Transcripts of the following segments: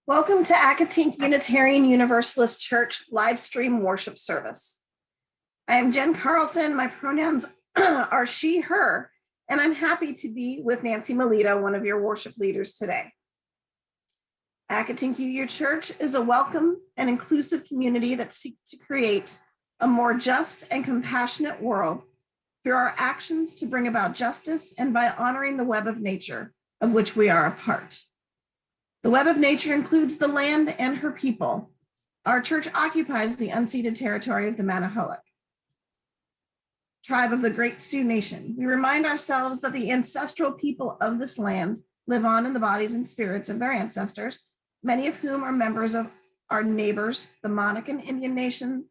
Welcome to Accotink Unitarian Universalist Church live stream worship service. I am Jenn Carlson. My pronouns are she, her, and I'm happy to be with Nancy Melito, one of your worship leaders today. Accotink UU Church is a welcome and inclusive community that seeks to create a more just and compassionate world through our actions to bring about justice and by honoring the web of nature of which we are a part. The web of nature includes the land and her people. Our church occupies the unceded territory of the Manahoac, tribe of the Great Sioux Nation. We remind ourselves that the ancestral people of this land live on in the bodies and spirits of their ancestors, many of whom are members of our neighbors, the Monacan Indian Nation,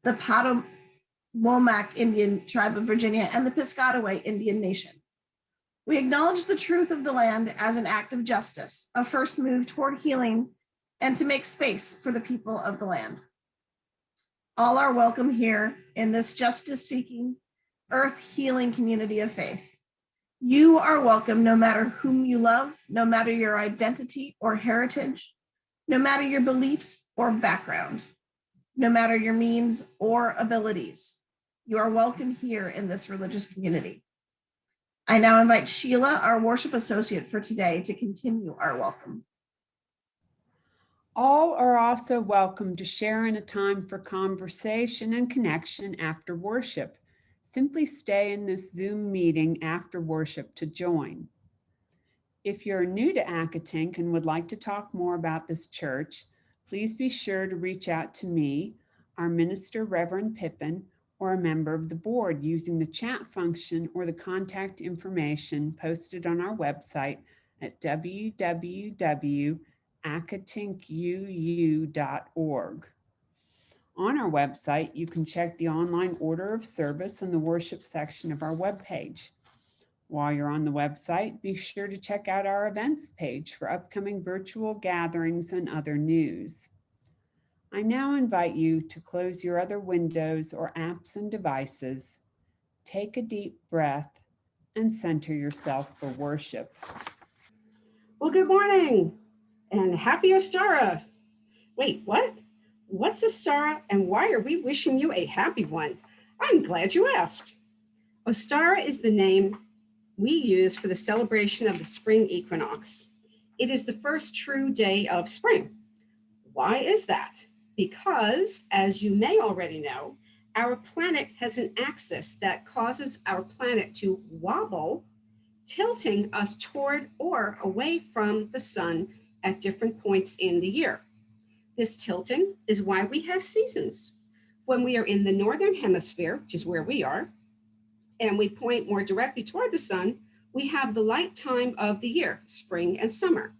the Potawatomi Indian Tribe of Virginia, and the Piscataway Indian Nation. We acknowledge the truth of the land as an act of justice, a first move toward healing, and to make space for the people of the land. All are welcome here in this justice-seeking, earth-healing community of faith. You are welcome no matter whom you love, no matter your identity or heritage, no matter your beliefs or background, no matter your means or abilities. You are welcome here in this religious community. I now invite Sheila, our worship associate for today, to continue our welcome. All are also welcome to share in a time for conversation and connection after worship. Simply stay in this Zoom meeting after worship to join. If you're new to Accotink and would like to talk more about this church, please be sure to reach out to me, our minister, Reverend Pippin, or a member of the board using the chat function or the contact information posted on our website at www.accotinkuu.org. On our website, you can check the online order of service in the worship section of our webpage. While you're on the website, be sure to check out our events page for upcoming virtual gatherings and other news. I now invite you to close your other windows or apps and devices, take a deep breath, and center yourself for worship. Well, good morning and happy Ostara. Wait, what? What's Ostara and why are we wishing you a happy one? I'm glad you asked. Ostara is the name we use for the celebration of the spring equinox. It is the first true day of spring. Why is that? Because, as you may already know, our planet has an axis that causes our planet to wobble, tilting us toward or away from the sun at different points in the year. This tilting is why we have seasons. When we are in the northern hemisphere, which is where we are, and we point more directly toward the sun, we have the light time of the year, spring and summer.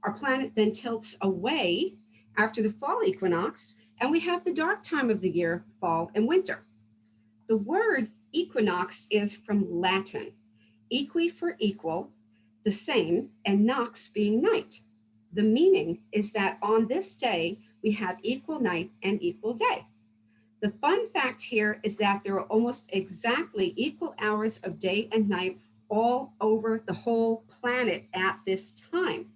Our planet then tilts away after the fall equinox, and we have the dark time of the year, fall and winter. The word equinox is from Latin, equi for equal, the same, and nox being night. The meaning is that on this day, we have equal night and equal day. The fun fact here is that there are almost exactly equal hours of day and night all over the whole planet at this time.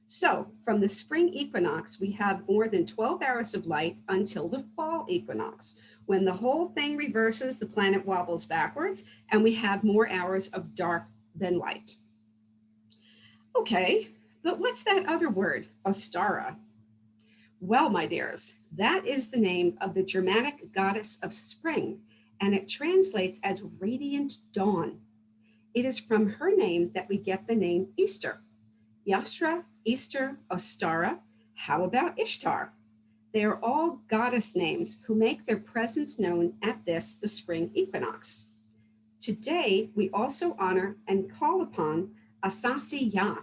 So from the spring equinox, we have more than 12 hours of light until the fall equinox. When the whole thing reverses, the planet wobbles backwards and we have more hours of dark than light. Okay, but what's that other word, Ostara? Well, my dears, that is the name of the Germanic goddess of spring, and it translates as radiant dawn. It is from her name that we get the name Easter. Yastra, Easter, Ostara. How about Ishtar? They are all goddess names who make their presence known at this, the spring equinox. Today, we also honor and call upon Asasi Ya,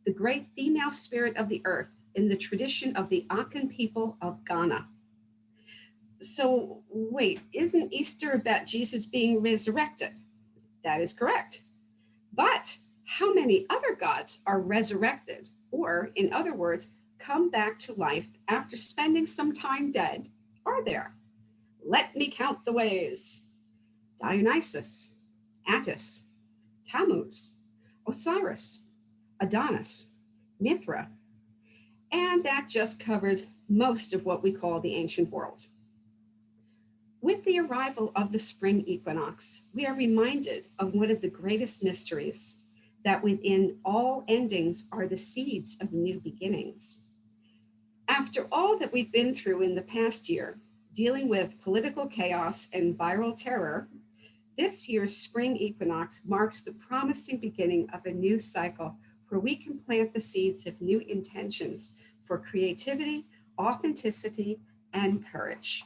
the great female spirit of the earth in the tradition of the Akan people of Ghana. So wait, isn't Easter about Jesus being resurrected? That is correct. But how many other gods are resurrected, or in other words, come back to life after spending some time dead, are there? Let me count the ways. Dionysus, Attis, Tammuz, Osiris, Adonis, Mithra, and that just covers most of what we call the ancient world. With the arrival of the spring equinox, we are reminded of one of the greatest mysteries, that within all endings are the seeds of new beginnings. After all that we've been through in the past year, dealing with political chaos and viral terror, this year's spring equinox marks the promising beginning of a new cycle where we can plant the seeds of new intentions for creativity, authenticity, and courage.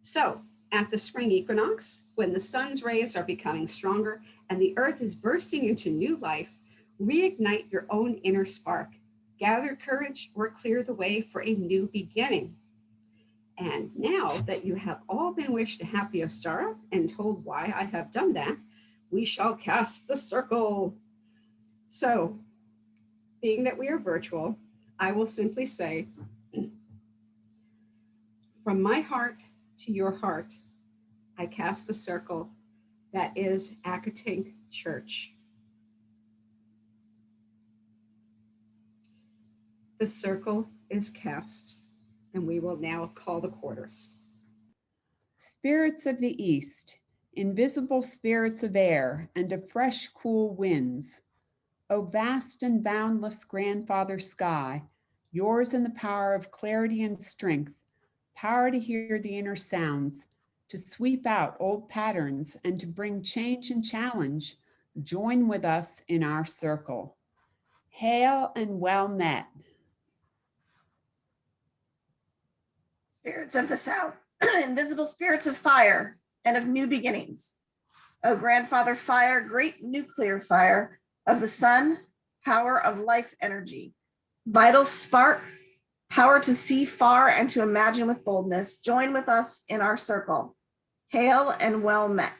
So, at the spring equinox, when the sun's rays are becoming stronger and the earth is bursting into new life, reignite your own inner spark, gather courage, or clear the way for a new beginning. And now that you have all been wished a happy Ostara and told why I have done that, we shall cast the circle. So, being that we are virtual, I will simply say, from my heart to your heart, I cast the circle that is Accotink Church. The circle is cast, and we will now call the quarters. Spirits of the east, invisible spirits of air and of fresh, cool winds, O vast and boundless grandfather sky, yours in the power of clarity and strength, power to hear the inner sounds, to sweep out old patterns and to bring change and challenge, join with us in our circle. Hail and well met. Spirits of the south, invisible spirits of fire and of new beginnings. O grandfather fire, great nuclear fire of the sun, power of life energy, vital spark, power to see far and to imagine with boldness, join with us in our circle. Hail and well met.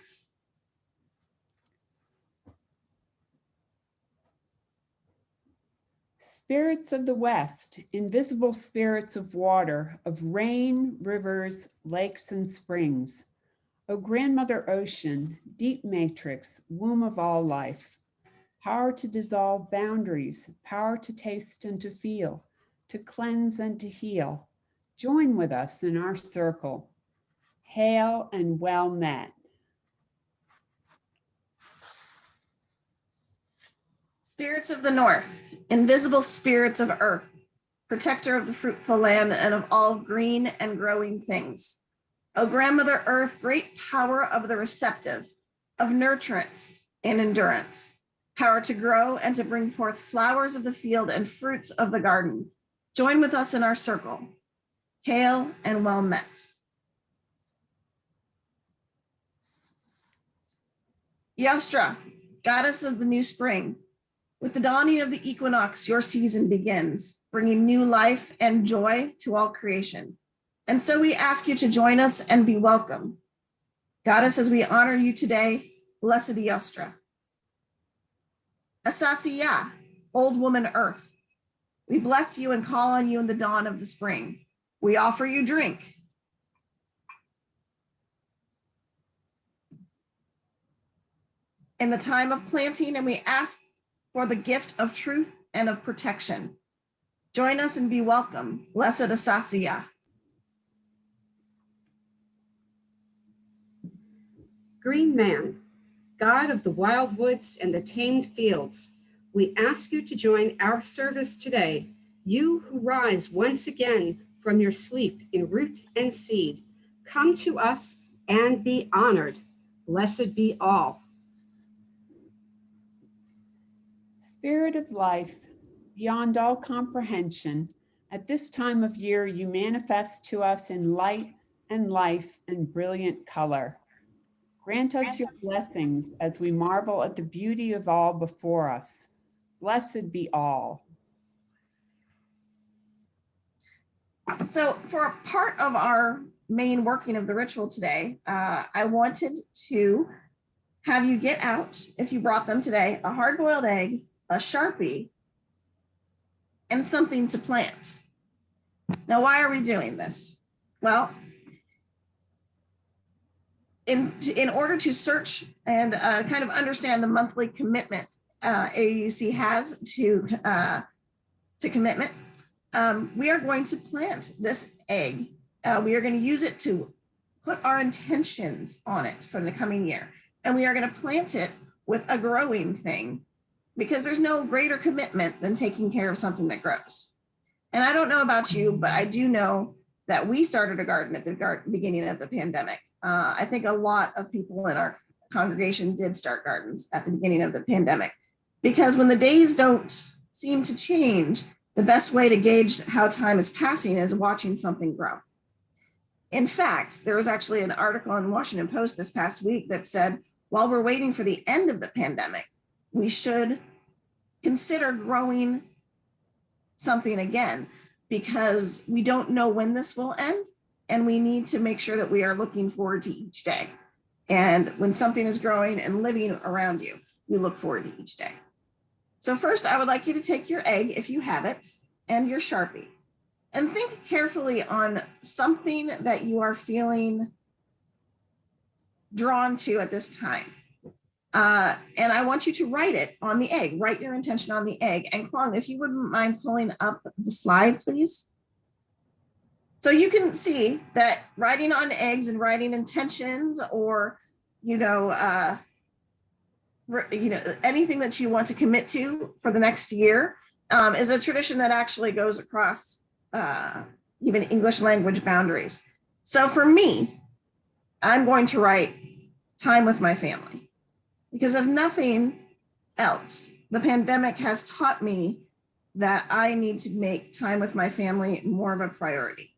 Spirits of the west, invisible spirits of water, of rain, rivers, lakes, and springs. O grandmother ocean, deep matrix, womb of all life, power to dissolve boundaries, power to taste and to feel, to cleanse and to heal. Join with us in our circle. Hail and well met. Spirits of the north, invisible spirits of earth, protector of the fruitful land and of all green and growing things. O grandmother earth, great power of the receptive, of nurturance and endurance, power to grow and to bring forth flowers of the field and fruits of the garden. Join with us in our circle. Hail and well met. Yostra, goddess of the new spring, with the dawning of the equinox, your season begins, bringing new life and joy to all creation. And so we ask you to join us and be welcome. Goddess, as we honor you today, blessed Yostra. Asasiya, old woman earth, we bless you and call on you in the dawn of the spring. We offer you drink. In the time of planting, and we ask for the gift of truth and of protection. Join us and be welcome, blessed Asasiya. Green man, God of the wild woods and the tamed fields, we ask you to join our service today, you who rise once again from your sleep in root and seed. Come to us and be honored. Blessed be all. Spirit of life, beyond all comprehension, at this time of year you manifest to us in light and life and brilliant color. Grant us your blessings as we marvel at the beauty of all before us. Blessed be all. So for part of our main working of the ritual today, I wanted to have you get out, if you brought them today, a hard-boiled egg, a sharpie, and something to plant. Now, why are we doing this? Well, in order to search and kind of understand the monthly commitment AUC has to to commitment. We are going to plant this egg. We are going to use it to put our intentions on it for the coming year. And we are going to plant it with a growing thing, because there's no greater commitment than taking care of something that grows. And I don't know about you, but I do know that we started a garden at the beginning of the pandemic. I think a lot of people in our congregation did start gardens at the beginning of the pandemic, because when the days don't seem to change, the best way to gauge how time is passing is watching something grow. In fact, there was actually an article in the Washington Post this past week that said, while we're waiting for the end of the pandemic, we should consider growing something again, because we don't know when this will end, and we need to make sure that we are looking forward to each day. And when something is growing and living around you, you look forward to each day. So first, I would like you to take your egg, if you have it, and your Sharpie, and think carefully on something that you are feeling drawn to at this time. And I want you to write it on the egg, write your intention on the egg. And Kwong, if you wouldn't mind pulling up the slide, please. So you can see that writing on eggs and writing intentions, or, anything that you want to commit to for the next year, is a tradition that actually goes across even English language boundaries. So for me, I'm going to write time with my family, because if nothing else, the pandemic has taught me that I need to make time with my family more of a priority.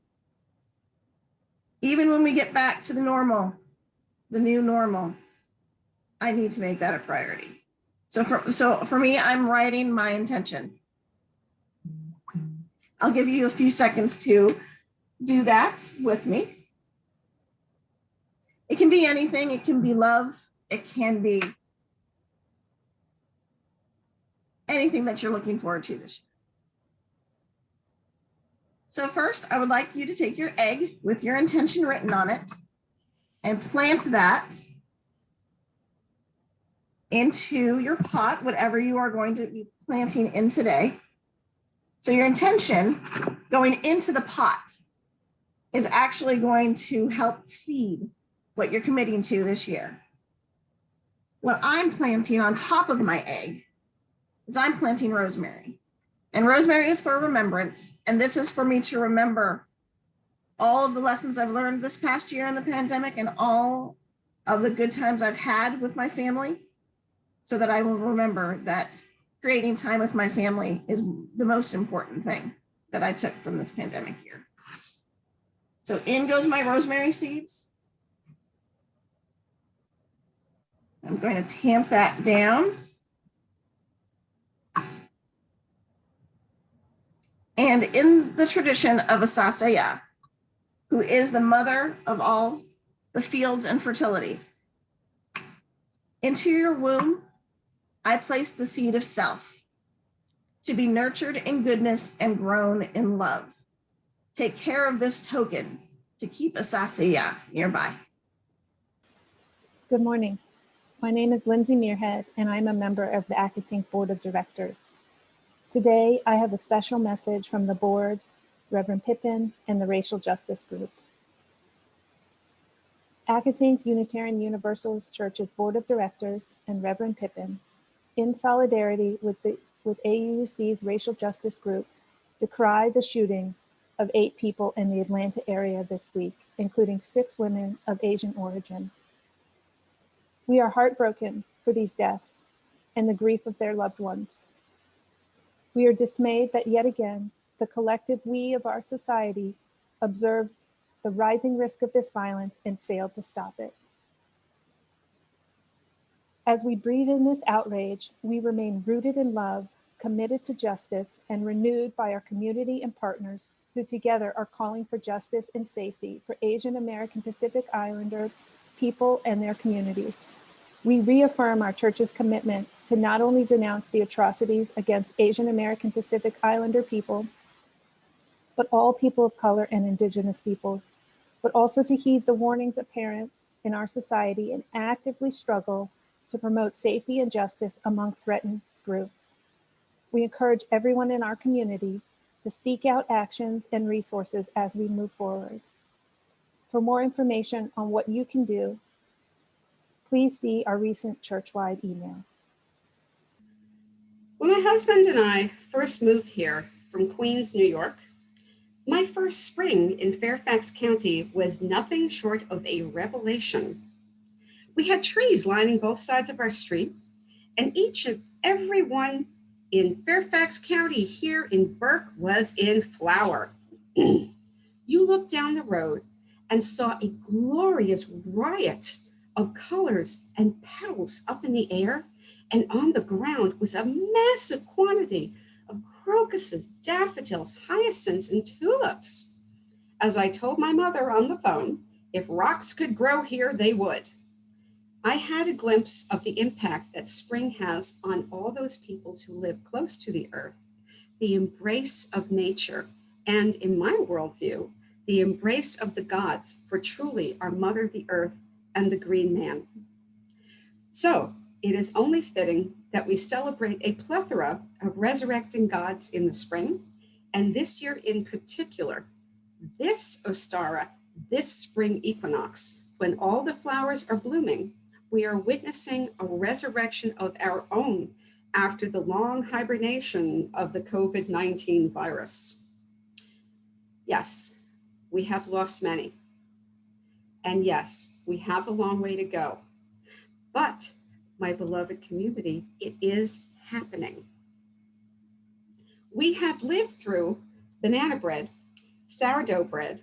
Even when we get back to the new normal, I need to make that a priority. So for me, I'm writing my intention. I'll give you a few seconds to do that with me. It can be anything. It can be love. It can be anything that you're looking forward to this year. So first, I would like you to take your egg with your intention written on it and plant that into your pot, whatever you are going to be planting in today. So your intention going into the pot is actually going to help feed what you're committing to this year. What I'm planting on top of my egg is I'm planting rosemary. And rosemary is for remembrance. And this is for me to remember all of the lessons I've learned this past year in the pandemic, and all of the good times I've had with my family, so that I will remember that creating time with my family is the most important thing that I took from this pandemic year. So in goes my rosemary seeds. I'm going to tamp that down. And in the tradition of Asasaya, who is the mother of all the fields and fertility, into your womb, I place the seed of self, to be nurtured in goodness and grown in love. Take care of this token to keep Asasaya nearby. Good morning. My name is Lindsay Muirhead, and I'm a member of the Accotink Board of Directors. Today, I have a special message from the board, Reverend Pippin, and the Racial Justice Group. Accotink Unitarian Universalist Church's Board of Directors and Reverend Pippin, in solidarity with AUUC's Racial Justice Group, decry the shootings of 8 people in the Atlanta area this week, including 6 women of Asian origin. We are heartbroken for these deaths and the grief of their loved ones. We are dismayed that yet again, the collective we of our society observed the rising risk of this violence and failed to stop it. As we breathe in this outrage, we remain rooted in love, committed to justice, and renewed by our community and partners who together are calling for justice and safety for Asian American Pacific Islander people and their communities. We reaffirm our church's commitment to not only denounce the atrocities against Asian American Pacific Islander people, but all people of color and indigenous peoples, but also to heed the warnings apparent in our society and actively struggle to promote safety and justice among threatened groups. We encourage everyone in our community to seek out actions and resources as we move forward. For more information on what you can do, please see our recent churchwide email. When my husband and I first moved here from Queens, New York, my first spring in Fairfax County was nothing short of a revelation. We had trees lining both sides of our street, and each and every one in Fairfax County here in Burke was in flower. You looked down the road and saw a glorious riot of colors and petals up in the air, and on the ground was a massive quantity of crocuses, daffodils, hyacinths, and tulips. As I told my mother on the phone, if rocks could grow here, they would. I had a glimpse of the impact that spring has on all those peoples who live close to the earth, the embrace of nature, and in my worldview, the embrace of the gods, for truly our mother, the earth, and the green man. So it is only fitting that we celebrate a plethora of resurrecting gods in the spring, and this year in particular, this Ostara, this spring equinox, when all the flowers are blooming, we are witnessing a resurrection of our own after the long hibernation of the COVID-19 virus. Yes, we have lost many. And yes, we have a long way to go. But my beloved community, it is happening. We have lived through banana bread, sourdough bread,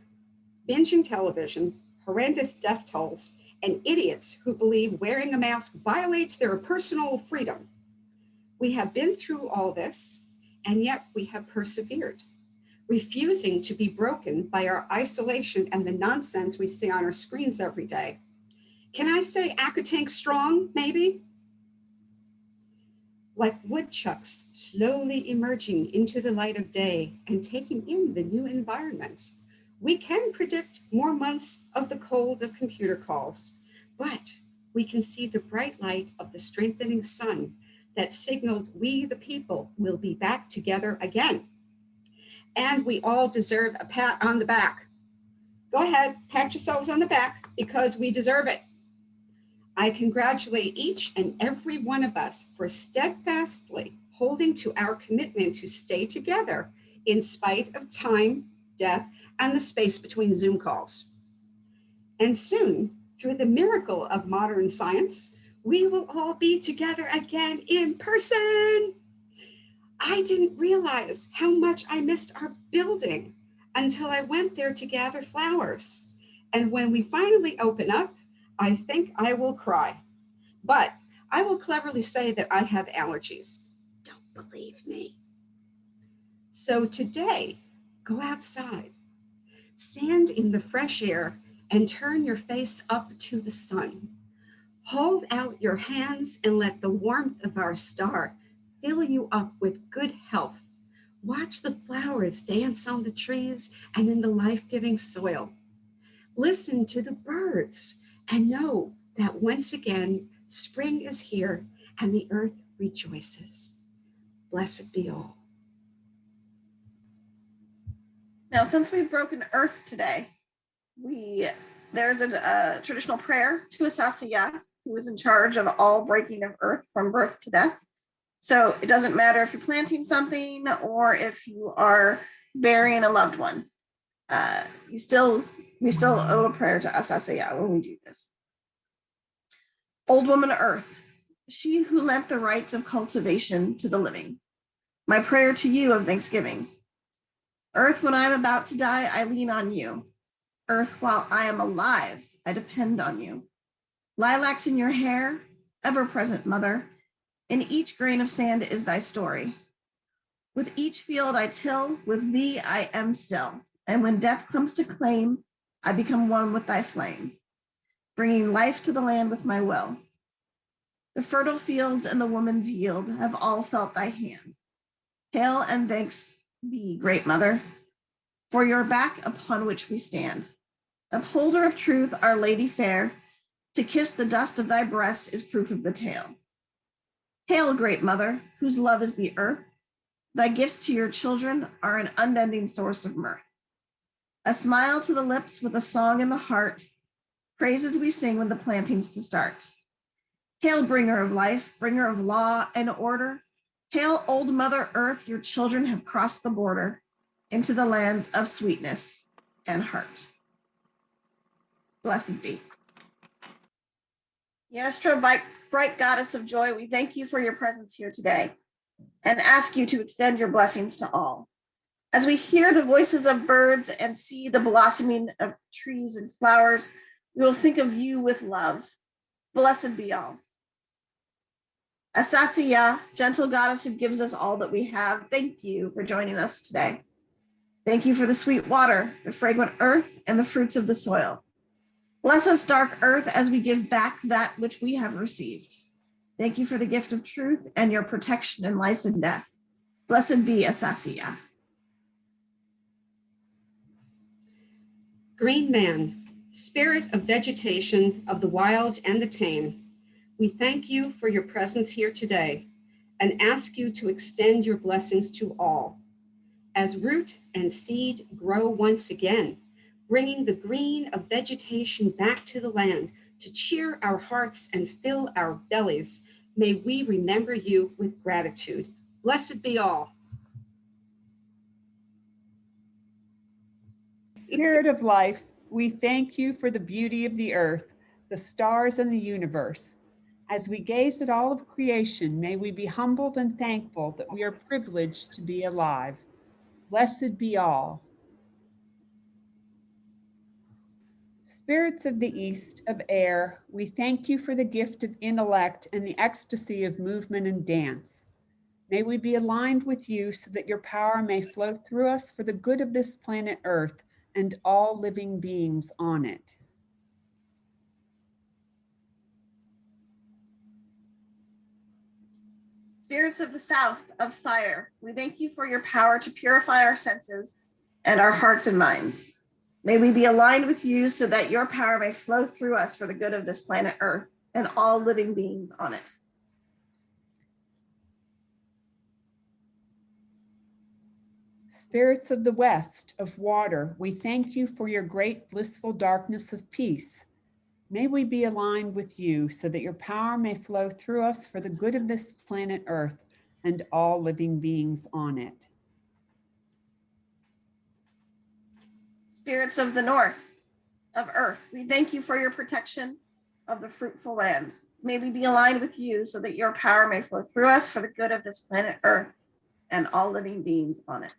binging television, horrendous death tolls, and idiots who believe wearing a mask violates their personal freedom. We have been through all this, and yet we have persevered, refusing to be broken by our isolation and the nonsense we see on our screens every day. Can I say Accotink strong, maybe? Like woodchucks slowly emerging into the light of day and taking in the new environment, we can predict more months of the cold of computer calls, but we can see the bright light of the strengthening sun that signals we, the people, will be back together again. And we all deserve a pat on the back. Go ahead, pat yourselves on the back because we deserve it. I congratulate each and every one of us for steadfastly holding to our commitment to stay together in spite of time, death, and the space between Zoom calls. And soon, through the miracle of modern science, we will all be together again in person. I didn't realize how much I missed our building until I went there to gather flowers. And when we finally open up, I think I will cry. But I will cleverly say that I have allergies. Don't believe me. So today, go outside, stand in the fresh air, and turn your face up to the sun. Hold out your hands and let the warmth of our star fill you up with good health. Watch the flowers dance on the trees and in the life-giving soil. Listen to the birds and know that once again, spring is here and the earth rejoices. Blessed be all. Now, since we've broken earth today, there's a traditional prayer to Asasiya, who is in charge of all breaking of earth from birth to death. So it doesn't matter if you're planting something or if you are burying a loved one. We still owe a prayer to Asasiya when we do this. Old woman earth, she who lent the rights of cultivation to the living, my prayer to you of thanksgiving. Earth, when I'm about to die, I lean on you. Earth, while I am alive, I depend on you. Lilacs in your hair, ever present mother, in each grain of sand is thy story. With each field I till, with thee I am still. And when death comes to claim, I become one with thy flame, bringing life to the land with my will. The fertile fields and the woman's yield have all felt thy hand. Hail and thanks be, great mother, for your back upon which we stand. Upholder of truth, our lady fair, to kiss the dust of thy breast is proof of the tale. Hail, great mother, whose love is the earth, Thy gifts to your children are an unending source of mirth. A smile to the lips with a song in the heart, praises we sing when the planting's to start. Hail, bringer of life, bringer of law and order. Hail, old Mother Earth, your children have crossed the border into the lands of sweetness and heart. Blessed be. Yestra, bright goddess of joy, we thank you for your presence here today and ask you to extend your blessings to all. As we hear the voices of birds and see the blossoming of trees and flowers, we will think of you with love. Blessed be all. Asasiya, gentle goddess who gives us all that we have, thank you for joining us today. Thank you for the sweet water, the fragrant earth, and the fruits of the soil. Bless us, dark earth, as we give back that which we have received. Thank you for the gift of truth and your protection in life and death. Blessed be Asasiya. Green man, spirit of vegetation of the wild and the tame, we thank you for your presence here today and ask you to extend your blessings to all. As root and seed grow once again, bringing the green of vegetation back to the land to cheer our hearts and fill our bellies, may we remember you with gratitude. Blessed be all. Spirit of life, we thank you for the beauty of the earth, the stars, and the universe. As we gaze at all of creation, may we be humbled and thankful that we are privileged to be alive. Blessed be all. Spirits of the east, of air, we thank you for the gift of intellect and the ecstasy of movement and dance. May we be aligned with you so that your power may flow through us for the good of this planet Earth and all living beings on it. Spirits of the south, of fire, we thank you for your power to purify our senses and our hearts and minds. May we be aligned with you so that your power may flow through us for the good of this planet Earth and all living beings on it. Spirits of the west, of water, we thank you for your great blissful darkness of peace. May we be aligned with you so that your power may flow through us for the good of this planet Earth and all living beings on it. Spirits of the north, of earth, we thank you for your protection of the fruitful land. May we be aligned with you so that your power may flow through us for the good of this planet Earth and all living beings on it.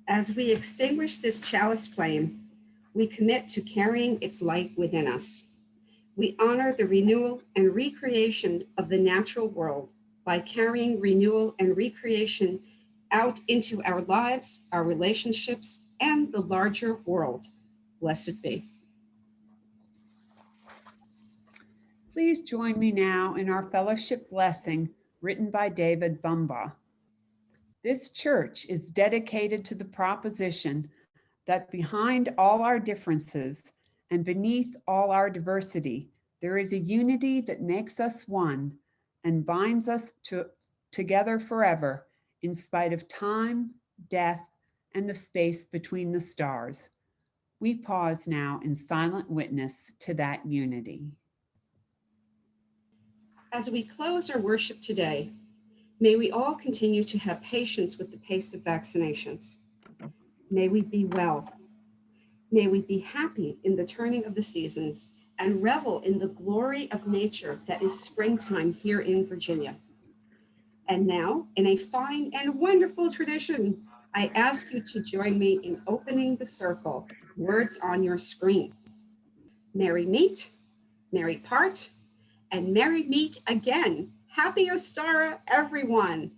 As we extinguish this chalice flame, we commit to carrying its light within us. We honor the renewal and recreation of the natural world by carrying renewal and recreation out into our lives, our relationships, and the larger world. Blessed be. Please join me now in our fellowship blessing written by David Bumbaugh. This church is dedicated to the proposition that behind all our differences and beneath all our diversity, there is a unity that makes us one and binds us together forever in spite of time, death, and the space between the stars. We pause now in silent witness to that unity. As we close our worship today, may we all continue to have patience with the pace of vaccinations. May we be well. May we be happy in the turning of the seasons and revel in the glory of nature that is springtime here in Virginia. And now, in a fine and wonderful tradition, I ask you to join me in opening the circle, words on your screen. Merry meet, merry part, and merry meet again. Happy Ostara, everyone.